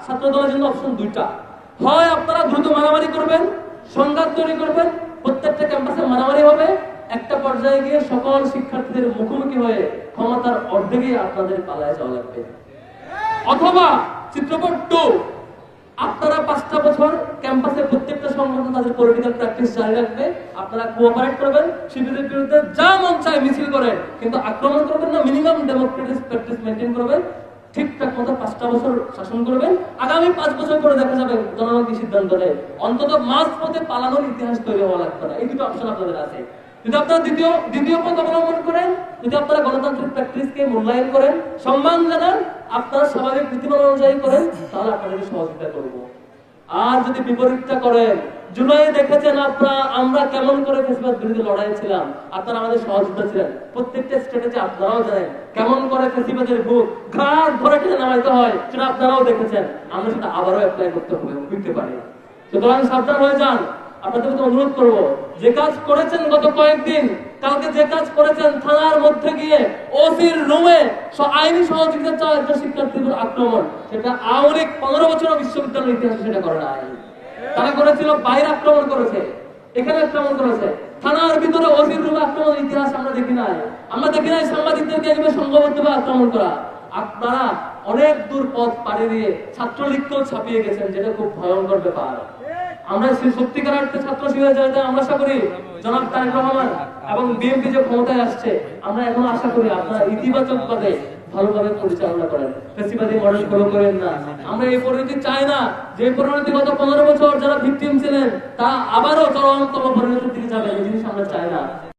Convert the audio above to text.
ছাত্র দলের জন্য অপশন দুইটা। হয় আপনারা দ্রুত মারামারি করবেন, সংঘাত তৈরি করবেন, প্রত্যেকটা ক্যাম্পাসে মারামারি হবে, একটা পর্যায়ে গিয়ে সকল শিক্ষার্থীদের মুখোমুখি হয়ে ক্ষমতার অর্ধেকে আপনাদের পালায় যাওয়া লাগবে। অথবা চিত্রপট 2, আপনারা 5টা বছর ক্যাম্পাসে প্রত্যেকটা সংগঠন তাদের পলিটিক্যাল প্র্যাকটিস জারি রাখবে, আপনারা কোঅপারেট করবেন, শিবিরের বিরুদ্ধে যা মন চায় মিছিল করেন, কিন্তু আক্রমণ করবেন না, মিনিমাম ডেমোক্রেটিক প্র্যাকটিস মেইনটেইন করবেন, ঠিকঠাক মতো 5টা বছর শাসন করবেন। আগামী 5 বছর পরে দেখা যাবে জনগণ কি সিদ্ধান্ত নেয়। অন্তত মাঝপথে পালানোর ইতিহাস তৈরি হওয়া লাগবে না। এই দুটো অপশন আপনাদের আছে। যদি আপনারা দ্বিতীয় পথ অবলম্বন করেন, যদি আপনারা গণতান্ত্রিক প্র্যাকটিসকে মূল্যায়ন করেন, সম্মান জানান, আপনারা স্বাভাবিক নীতিমালা অনুযায়ী করেন, তাহলে আপনাদেরকে সহযোগিতা করব। আর যদি বিপরীতটা করেন, জুলাই দেখেছেন আপনারা আমরা কেমন করে ফেসিবাদ বিরোধী লড়াই ছিলাম, আপনারা আমাদের সহযোগিতা ছিলেন। প্রত্যেকটা স্ট্র্যাটেজি আপনারাও জানেন কেমন করে ফেসিবাদের বুক ঘাট ধরে টেনে নামাইতে হয়, সেটা আপনারাও দেখেছেন। আমরা সেটা আবারও অ্যাপ্লাই করতে পারি। সুতরাং সাবধান হয়ে যান। আপনাদের প্রতি অনুরোধ করবো, যে কাজ করেছেন গত কয়েকদিন, কালকে যে কাজ করেছেন থানার মধ্যে গিয়ে ওসির রুমে আইনি সহযোগিতা চাওয়া একটা শিক্ষার্থীদের আক্রমণ, সেটা আওয়ামী লীগ 15 বছর বিশ্ববিদ্যালয়ের ইতিহাসে সেটা করে নাই। তারা করেছিল বাইরে আক্রমণ করেছে, এখানে আক্রমণ করেছে, থানার ভিতরে ওসির রুমে আক্রমণ ইতিহাস আমরা দেখি নাই। সাংবাদিকদেরকে এভাবে সংঘবদ্ধভাবে আক্রমণ করা। আপনারা অনেক দূর পথ পাড়ি দিয়ে ছাত্রলীগকেও ছাপিয়ে গেছেন, যেটা খুব ভয়ঙ্কর ব্যাপার। আমরা সত্যিকার অর্থে ছাত্র শিবিরে যারা আমরা আশা করি জনাব তারেক রহমান এবং বিএনপি যে ক্ষমতায় আসছে, আমরা এখন আশা করি আপনারা ইতিবাচক ভাবে ভালোভাবে পরিচালনা করেন, ফেসিবাদী মডেল ফলো করেন না। আমরা এই পরিণতি চাই না যে পরিণতি গত 15 বছর যারা ভিকটিম ছিলেন তা আবারও চরমতম পরিণতির দিকে যাবে, এই জিনিস আমরা চাই না।